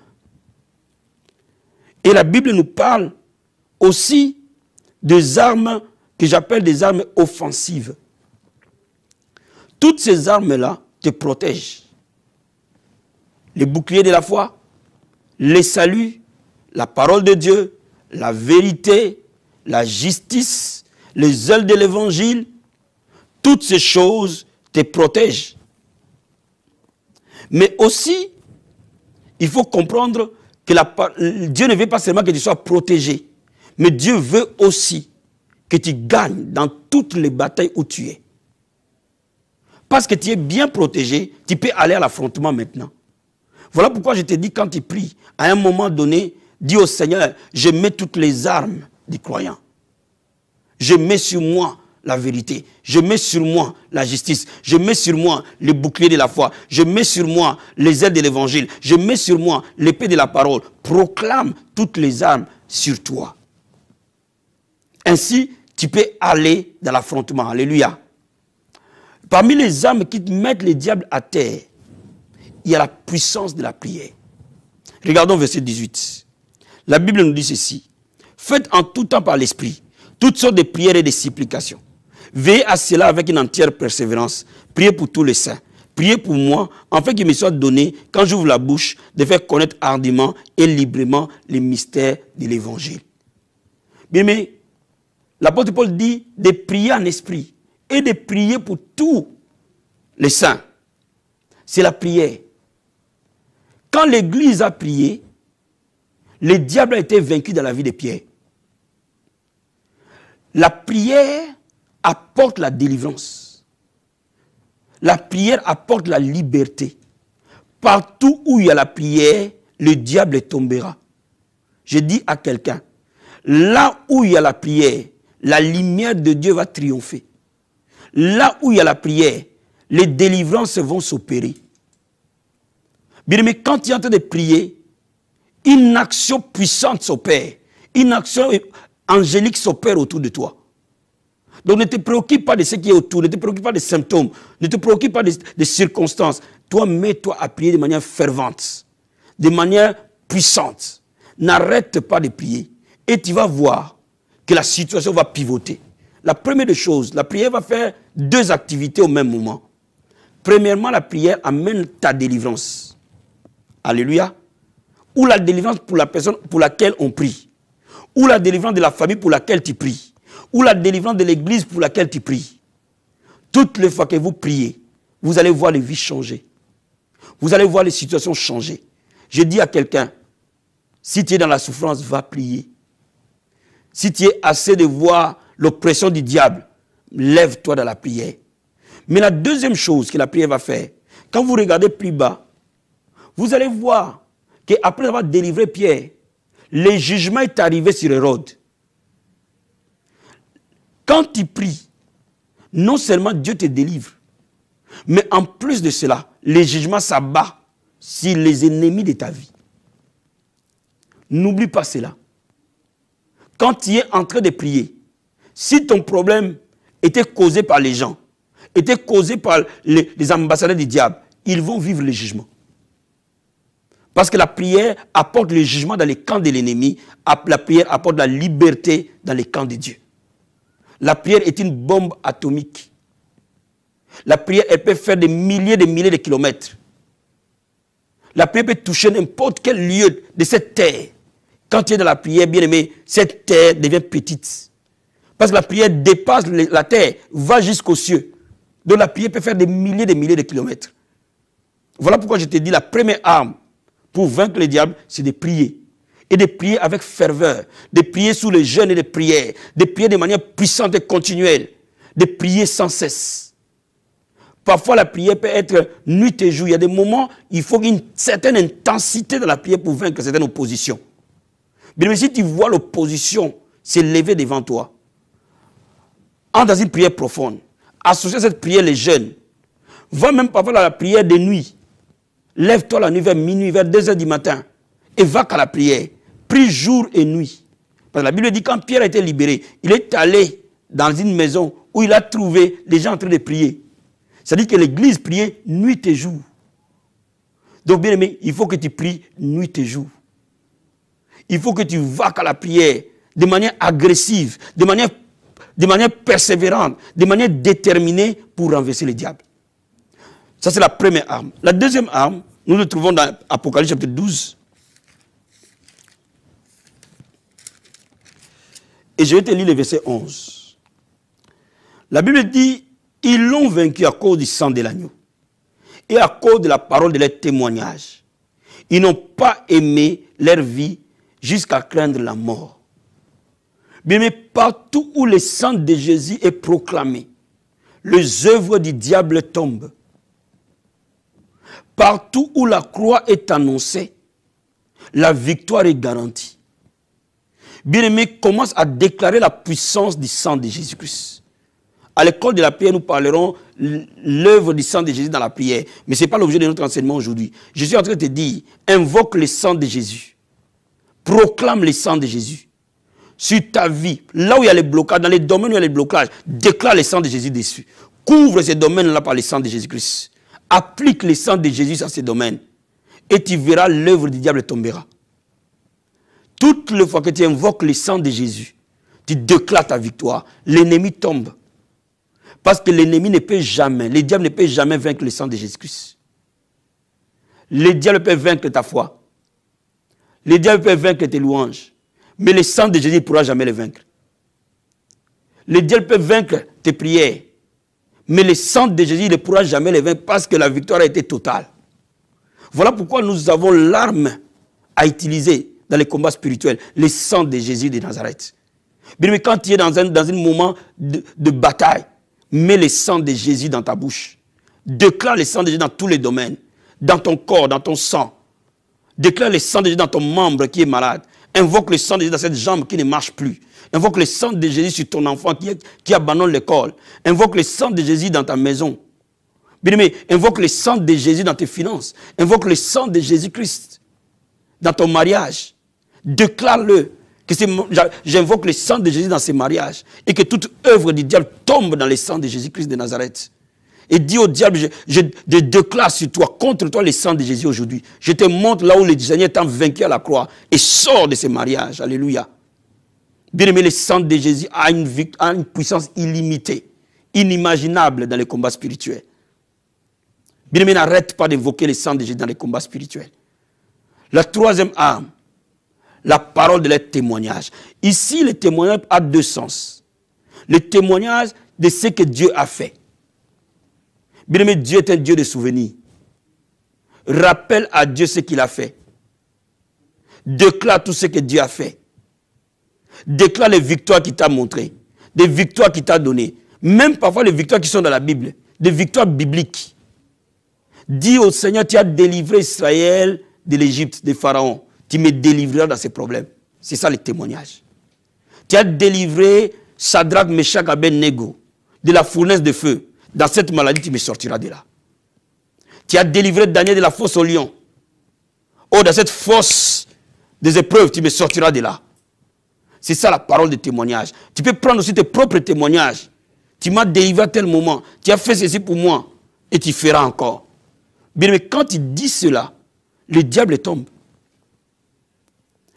Speaker 3: Et la Bible nous parle aussi des armes que j'appelle des armes offensives. Toutes ces armes-là te protègent. Les boucliers de la foi, les saluts, la parole de Dieu, la vérité, la justice, les ailes de l'évangile, toutes ces choses te protègent. Mais aussi, il faut comprendre que Dieu ne veut pas seulement que tu sois protégé, mais Dieu veut aussi que tu gagnes dans toutes les batailles où tu es. Parce que tu es bien protégé, tu peux aller à l'affrontement maintenant. Voilà pourquoi je te dis, quand tu pries, à un moment donné, dis au Seigneur, je mets toutes les armes du croyant. Je mets sur moi la vérité. Je mets sur moi la justice. Je mets sur moi les boucliers de la foi. Je mets sur moi les ailes de l'évangile. Je mets sur moi l'épée de la parole. Proclame toutes les armes sur toi. Ainsi, tu peux aller dans l'affrontement. Alléluia. Parmi les armes qui mettent les diables à terre, il y a la puissance de la prière. Regardons verset 18. La Bible nous dit ceci. Faites en tout temps par l'esprit toutes sortes de prières et de supplications. Veillez à cela avec une entière persévérance. Priez pour tous les saints. Priez pour moi, afin qu'il me soit donné, quand j'ouvre la bouche, de faire connaître hardiment et librement les mystères de l'évangile. Bien, mais l'apôtre Paul dit de prier en esprit et de prier pour tous les saints. C'est la prière. Quand l'Église a prié, le diable a été vaincu dans la vie de Pierre. La prière apporte la délivrance. La prière apporte la liberté. Partout où il y a la prière, le diable tombera. Je dis à quelqu'un, là où il y a la prière, la lumière de Dieu va triompher. Là où il y a la prière, les délivrances vont s'opérer. Bien, mais quand tu es en train de prier, une action puissante s'opère. Une action angélique s'opère autour de toi. Donc ne te préoccupe pas de ce qui est autour, ne te préoccupe pas des symptômes, ne te préoccupe pas des circonstances. Toi, mets-toi à prier de manière fervente, de manière puissante. N'arrête pas de prier. Et tu vas voir que la situation va pivoter. La première des choses, la prière va faire deux activités au même moment. Premièrement, la prière amène ta délivrance. Alléluia. Ou la délivrance pour la personne pour laquelle on prie. Ou la délivrance de la famille pour laquelle tu pries. Ou la délivrance de l'église pour laquelle tu pries. Toutes les fois que vous priez, vous allez voir les vies changer. Vous allez voir les situations changer. Je dis à quelqu'un, si tu es dans la souffrance, va prier. Si tu es assez de voir l'oppression du diable, lève-toi dans la prière. Mais la deuxième chose que la prière va faire, quand vous regardez plus bas, vous allez voir qu'après avoir délivré Pierre, le jugement est arrivé sur Hérode. Quand tu pries, non seulement Dieu te délivre, mais en plus de cela, le jugement s'abat sur les ennemis de ta vie. N'oublie pas cela. Quand tu es en train de prier, si ton problème était causé par les gens, était causé par les ambassadeurs du diable, ils vont vivre le jugement. Parce que la prière apporte le jugement dans les camps de l'ennemi, la prière apporte la liberté dans les camps de Dieu. La prière est une bombe atomique. La prière, elle peut faire des milliers de kilomètres. La prière peut toucher n'importe quel lieu de cette terre. Quand tu es dans la prière, bien aimé, cette terre devient petite. Parce que la prière dépasse la terre, va jusqu'aux cieux. Donc la prière peut faire des milliers de kilomètres. Voilà pourquoi je te dis, la première arme pour vaincre le diable, c'est de prier. Et de prier avec ferveur, de prier sous le jeûne et de prière, de prier de manière puissante et continuelle, de prier sans cesse. Parfois, la prière peut être nuit et jour. Il y a des moments, il faut une certaine intensité dans la prière pour vaincre certaines oppositions. Mais si tu vois l'opposition s'élever devant toi, entre dans une prière profonde, associe à cette prière les jeûnes, va même parfois dans la prière de nuit. Lève-toi la nuit vers minuit, vers 2 h du matin, et va qu'à la prière. Prie jour et nuit. Parce que la Bible dit quand Pierre a été libéré, il est allé dans une maison où il a trouvé les gens en train de prier. C'est-à-dire que l'église priait nuit et jour. Donc bien aimé, il faut que tu pries nuit et jour. Il faut que tu vas qu'à la prière de manière agressive, de manière persévérante, de manière déterminée pour renverser le diable. Ça, c'est la première arme. La deuxième arme, nous le trouvons dans Apocalypse chapitre 12. Et je vais te lire le verset 11. La Bible dit, ils l'ont vaincu à cause du sang de l'agneau et à cause de la parole de leur témoignage. Ils n'ont pas aimé leur vie jusqu'à craindre la mort. Mais partout où le sang de Jésus est proclamé, les œuvres du diable tombent. Partout où la croix est annoncée, la victoire est garantie. Bien-aimé, commence à déclarer la puissance du sang de Jésus-Christ. À l'école de la prière, nous parlerons l'œuvre du sang de Jésus dans la prière. Mais ce n'est pas l'objet de notre enseignement aujourd'hui. Je suis en train de te dire, invoque le sang de Jésus. Proclame le sang de Jésus. Sur ta vie, là où il y a les blocages, dans les domaines où il y a les blocages, déclare le sang de Jésus dessus. Couvre ces domaines-là par le sang de Jésus-Christ. Applique le sang de Jésus sur ces domaines. Et tu verras l'œuvre du diable tombera. Toutes les fois que tu invoques le sang de Jésus, tu déclares ta victoire. L'ennemi tombe. Parce que l'ennemi ne peut jamais, le diable ne peut jamais vaincre le sang de Jésus-Christ. Le diable peut vaincre ta foi. Le diable peut vaincre tes louanges. Mais le sang de Jésus ne pourra jamais le vaincre. Le diable peut vaincre tes prières. Mais le sang de Jésus ne pourra jamais le vaincre parce que la victoire a été totale. Voilà pourquoi nous avons l'arme à utiliser dans les combats spirituels. Le sang de Jésus de Nazareth. Mais quand tu es dans un moment de bataille, mets le sang de Jésus dans ta bouche. Déclare le sang de Jésus dans tous les domaines. Dans ton corps, dans ton sang. Déclare le sang de Jésus dans ton membre qui est malade. Invoque le sang de Jésus dans cette jambe qui ne marche plus. Invoque le sang de Jésus sur ton enfant qui abandonne l'école. Invoque le sang de Jésus dans ta maison. Bien-aimé, invoque le sang de Jésus dans tes finances. Invoque le sang de Jésus-Christ dans ton mariage. Déclare-le. J'invoque le sang de Jésus dans ces mariages. Et que toute œuvre du diable tombe dans le sang de Jésus-Christ de Nazareth. Et dis au diable, je déclare sur toi, contre toi, le sang de Jésus aujourd'hui. Je te montre là où le Seigneur t'a vaincu à la croix. Et sors de ces mariages. Alléluia. Bien-aimé, le sang de Jésus a une puissance illimitée, inimaginable dans les combats spirituels. Bien-aimé, n'arrête pas d'invoquer le sang de Jésus dans les combats spirituels. La troisième arme, la parole de leur témoignage. Ici, le témoignage a deux sens. Le témoignage de ce que Dieu a fait. Bien-aimé, Dieu est un Dieu de souvenirs. Rappelle à Dieu ce qu'il a fait. Déclare tout ce que Dieu a fait. Déclare les victoires qu'il t'a montrées. Des victoires qu'il t'a données. Même parfois les victoires qui sont dans la Bible. Des victoires bibliques. Dis au Seigneur, tu as délivré Israël de l'Égypte, des pharaons. Tu me délivreras dans ces problèmes. C'est ça le témoignage. Tu as délivré Shadrach, Meshach, Abednego de la fournaise de feu. Dans cette maladie, tu me sortiras de là. Tu as délivré Daniel de la fosse au lion. Oh, dans cette fosse des épreuves, tu me sortiras de là. C'est ça la parole de témoignage. Tu peux prendre aussi tes propres témoignages. Tu m'as délivré à tel moment, tu as fait ceci pour moi, et tu feras encore. Bien, mais quand tu dis cela, le diable tombe.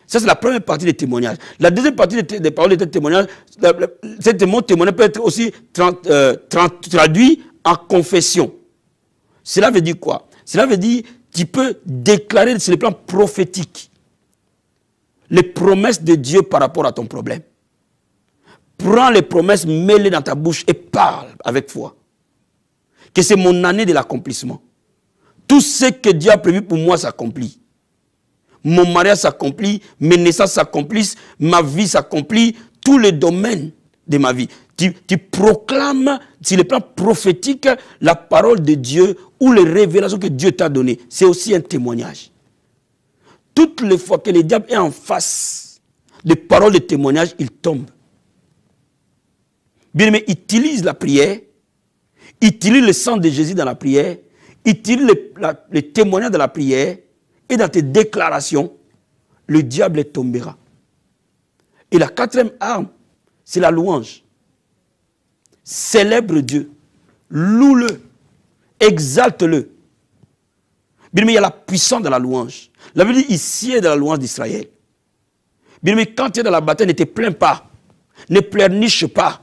Speaker 3: Ça, c'est la première partie des témoignages. La deuxième partie des paroles de témoignage, mon témoignage peut être aussi traduit en confession. Cela veut dire quoi? Cela veut dire tu peux déclarer sur le plan prophétique les promesses de Dieu par rapport à ton problème. Prends les promesses, mets-les dans ta bouche et parle avec foi. Que c'est mon année de l'accomplissement. Tout ce que Dieu a prévu pour moi s'accomplit. Mon mariage s'accomplit, mes naissances s'accomplissent, ma vie s'accomplit, tous les domaines de ma vie. Tu proclames sur le plan prophétique la parole de Dieu ou les révélations que Dieu t'a données. C'est aussi un témoignage. Toutes les fois que le diable est en face des paroles de témoignage, il tombe. Bien aimé, utilise la prière, utilise le sang de Jésus dans la prière, utilise les témoignages de la prière, et dans tes déclarations, le diable tombera. Et la quatrième arme, c'est la louange. Célèbre Dieu, loue-le, exalte-le. Bien aimé, il y a la puissance de la louange. La Bible dit, ici est de la louange d'Israël. Bien aimé, quand tu es dans la bataille, ne te plains pas, ne pleurniche pas.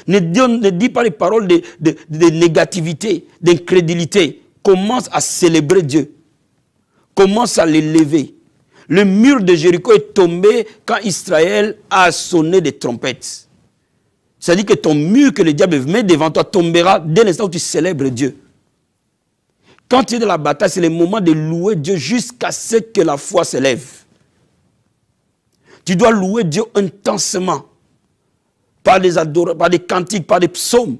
Speaker 3: Ne dis pas les paroles de négativité, d'incrédulité. Commence à célébrer Dieu. Commence à l'élever. Le mur de Jéricho est tombé quand Israël a sonné des trompettes. C'est-à-dire que ton mur que le diable met devant toi tombera dès l'instant où tu célèbres Dieu. Quand tu es dans la bataille, c'est le moment de louer Dieu jusqu'à ce que la foi s'élève. Tu dois louer Dieu intensément. Par des cantiques, par des psaumes.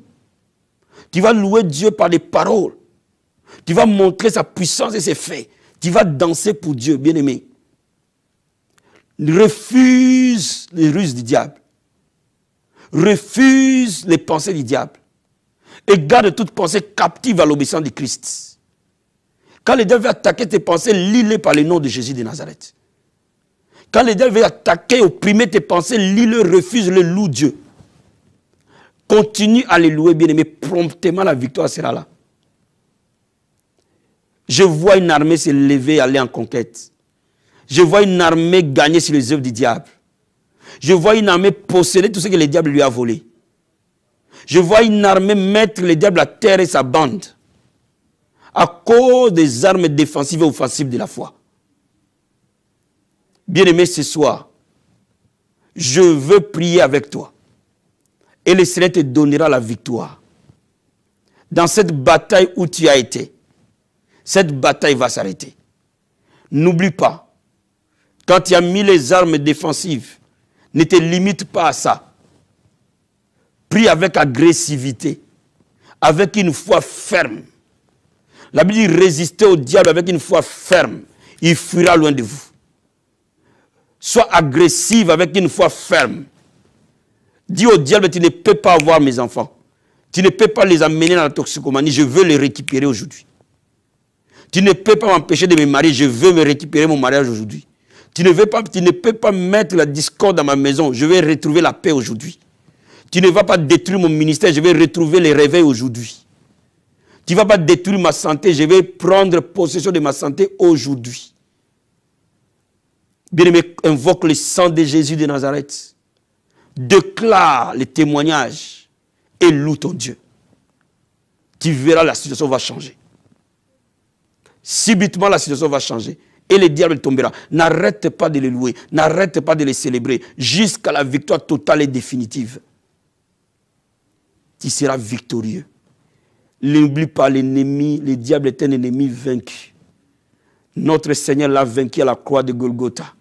Speaker 3: Tu vas louer Dieu par des paroles. Tu vas montrer sa puissance et ses faits. Tu vas danser pour Dieu, bien-aimé. Refuse les ruses du diable. Refuse les pensées du diable. Et garde toute pensée captive à l'obéissance de Christ. Quand le diable veut attaquer tes pensées, lis-les par le nom de Jésus de Nazareth. Quand le diable veut attaquer, opprimer tes pensées, lis-le, refuse-le, loue Dieu. Continue à les louer, bien-aimé. Promptement, la victoire sera là. Je vois une armée se lever et aller en conquête. Je vois une armée gagner sur les œuvres du diable. Je vois une armée posséder tout ce que le diable lui a volé. Je vois une armée mettre le diable à terre et sa bande. À cause des armes défensives et offensives de la foi. Bien-aimé, ce soir, je veux prier avec toi. Et le Seigneur te donnera la victoire. Dans cette bataille où tu as été, cette bataille va s'arrêter. N'oublie pas, quand tu as mis les armes défensives, ne te limite pas à ça. Prie avec agressivité, avec une foi ferme. La Bible dit résister au diable avec une foi ferme. Il fuira loin de vous. Sois agressive avec une foi ferme. Dis au diable, tu ne peux pas avoir mes enfants. Tu ne peux pas les amener dans la toxicomanie. Je veux les récupérer aujourd'hui. Tu ne peux pas m'empêcher de me marier. Je veux me récupérer mon mariage aujourd'hui. Tu ne peux pas mettre la discorde dans ma maison. Je vais retrouver la paix aujourd'hui. Tu ne vas pas détruire mon ministère. Je vais retrouver les réveils aujourd'hui. Tu ne vas pas détruire ma santé. Je vais prendre possession de ma santé aujourd'hui. Bien-aimé, invoque le sang de Jésus de Nazareth. Déclare les témoignages et loue ton Dieu. Tu verras, la situation va changer. Subitement, la situation va changer. Et le diable tombera. N'arrête pas de les louer. N'arrête pas de les célébrer. Jusqu'à la victoire totale et définitive. Tu seras victorieux. N'oublie pas l'ennemi. Le diable est un ennemi vaincu. Notre Seigneur l'a vaincu à la croix de Golgotha.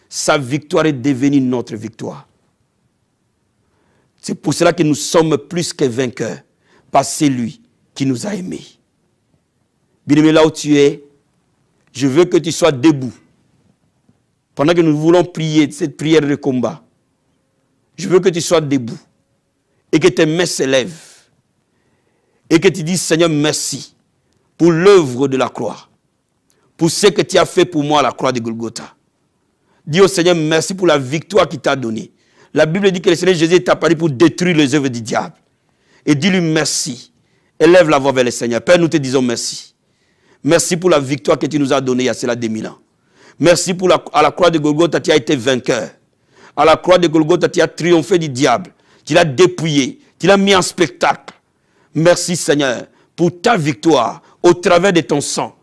Speaker 3: Sa victoire est devenue notre victoire. C'est pour cela que nous sommes plus que vainqueurs. Par celui qui nous a aimés. Bien-aimé, là où tu es, je veux que tu sois debout. Pendant que nous voulons prier cette prière de combat, je veux que tu sois debout. Et que tes mains s'élèvent. Et que tu dises, Seigneur, merci pour l'œuvre de la croix. Pour ce que tu as fait pour moi à la croix de Golgotha. Dis au Seigneur merci pour la victoire qu'il t'a donnée. La Bible dit que le Seigneur Jésus est apparu pour détruire les œuvres du diable. Et dis-lui merci. Élève la voix vers le Seigneur. Père, nous te disons merci. Merci pour la victoire que tu nous as donnée il y a cela 2000 ans. Merci pour à la croix de Golgotha, tu as été vainqueur. À la croix de Golgotha, tu as triomphé du diable. Tu l'as dépouillé. Tu l'as mis en spectacle. Merci Seigneur pour ta victoire au travers de ton sang.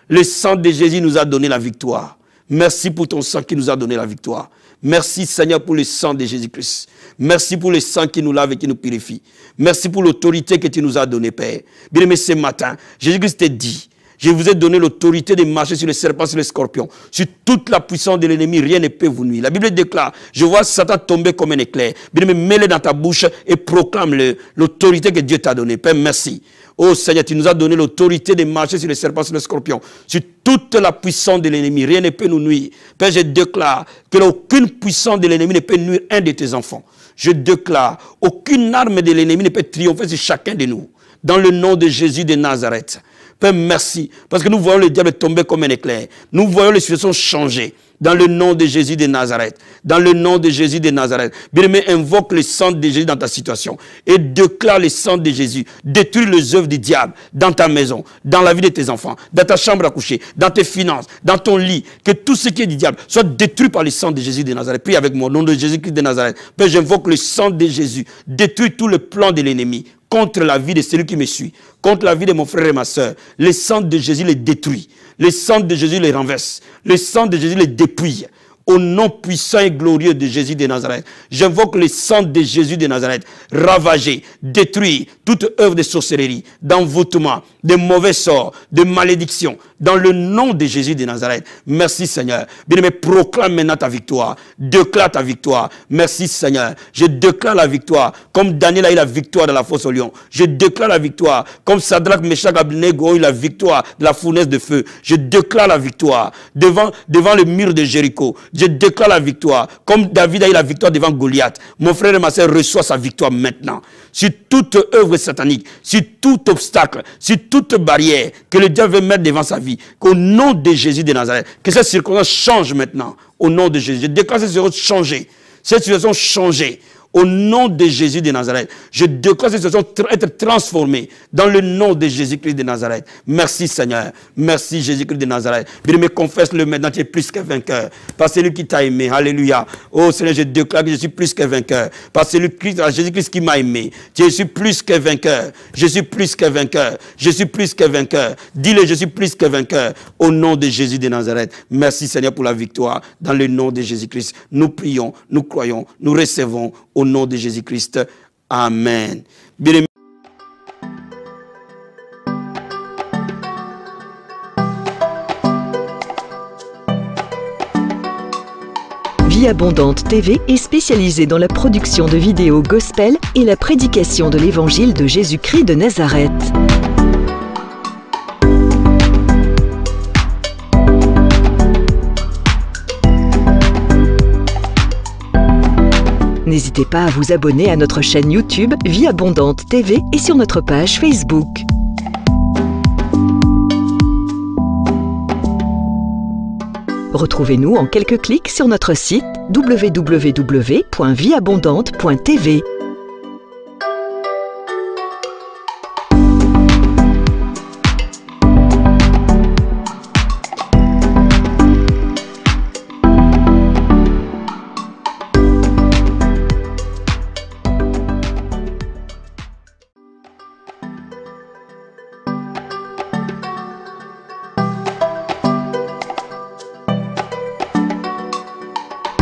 Speaker 3: Le sang de Jésus nous a donné la victoire. Merci pour ton sang qui nous a donné la victoire. Merci Seigneur pour le sang de Jésus-Christ. Merci pour le sang qui nous lave et qui nous purifie. Merci pour l'autorité que tu nous as donnée, Père. Bien-aimé, ce matin, Jésus-Christ t'a dit, je vous ai donné l'autorité de marcher sur les serpents, sur les scorpions. Sur toute la puissance de l'ennemi, rien ne peut vous nuire. La Bible déclare, je vois Satan tomber comme un éclair. Bien-aimé, mets-le dans ta bouche et proclame-le, l'autorité que Dieu t'a donnée. Père, merci. Oh Seigneur, tu nous as donné l'autorité de marcher sur les serpents, sur les scorpions, sur toute la puissance de l'ennemi. Rien ne peut nous nuire. Père, je déclare que aucune puissance de l'ennemi ne peut nuire un de tes enfants. Je déclare, aucune arme de l'ennemi ne peut triompher sur chacun de nous. Dans le nom de Jésus de Nazareth. Père, merci. Parce que nous voyons le diable tomber comme un éclair. Nous voyons les situations changer. Dans le nom de Jésus de Nazareth. Dans le nom de Jésus de Nazareth. Bien-aimé, invoque le sang de Jésus dans ta situation. Et déclare le sang de Jésus. Détruis les œuvres du diable dans ta maison, dans la vie de tes enfants, dans ta chambre à coucher, dans tes finances, dans ton lit. Que tout ce qui est du diable soit détruit par le sang de Jésus de Nazareth. Prie avec moi, au nom de Jésus-Christ de Nazareth. Père, j'invoque le sang de Jésus. Détruis tout le plan de l'ennemi contre la vie de celui qui me suit, contre la vie de mon frère et ma soeur. Le sang de Jésus les détruit. Le sang de Jésus les renverse. Le sang de Jésus les dépouille. Au nom puissant et glorieux de Jésus de Nazareth, j'invoque le sang de Jésus de Nazareth, ravager, détruire toute œuvre de sorcellerie, d'envoûtement, de mauvais sorts, de malédiction, dans le nom de Jésus de Nazareth. Merci Seigneur. Bien-aimé, proclame maintenant ta victoire. Déclare ta victoire. Merci Seigneur. Je déclare la victoire. Comme Daniel a eu la victoire dans la fosse au lion. Je déclare la victoire. Comme Sadrach, Meshach, Abednego ont eu la victoire de la fournaise de feu. Je déclare la victoire devant le mur de Jéricho. Je déclare la victoire. Comme David a eu la victoire devant Goliath. Mon frère et ma soeur reçoit sa victoire maintenant. Sur toute œuvre satanique, sur tout obstacle, sur toute barrière que le diable veut mettre devant sa vie. Qu'au nom de Jésus de Nazareth, que cette circonstance change maintenant. Au nom de Jésus. Je déclare cette situation changer. Cette situation changer. Au nom de Jésus de Nazareth, je déclare cette situation être transformée dans le nom de Jésus-Christ de Nazareth. Merci Seigneur. Merci Jésus-Christ de Nazareth. Bien-aimé, confesse-le maintenant, tu es plus que vainqueur. Par celui qui t'a aimé. Alléluia. Oh Seigneur, je déclare que je suis plus que vainqueur. Par celui Jésus-Christ qui m'a aimé. Je suis plus que vainqueur. Je suis plus que vainqueur. Je suis plus que vainqueur. Dis-le, je suis plus que vainqueur. Au nom de Jésus de Nazareth. Merci Seigneur pour la victoire. Dans le nom de Jésus-Christ. Nous prions, nous croyons, nous recevons au nom de Jésus-Christ. Amen. Bien-aimés,
Speaker 1: Vie Abondante TV est spécialisée dans la production de vidéos gospel et la prédication de l'évangile de Jésus-Christ de Nazareth. N'hésitez pas à vous abonner à notre chaîne YouTube Vie Abondante TV et sur notre page Facebook. Retrouvez-nous en quelques clics sur notre site www.vieabondante.tv.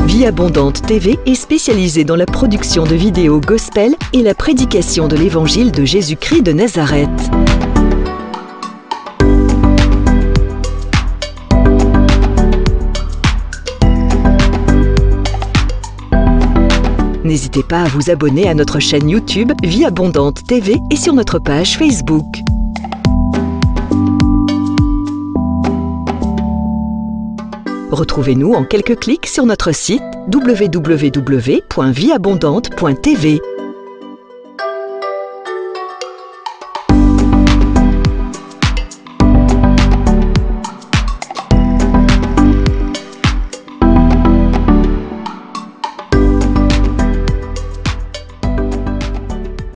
Speaker 1: Vie Abondante TV est spécialisée dans la production de vidéos gospel et la prédication de l'évangile de Jésus-Christ de Nazareth. N'hésitez pas à vous abonner à notre chaîne YouTube Vie Abondante TV et sur notre page Facebook. Retrouvez-nous en quelques clics sur notre site www.vieabondante.tv.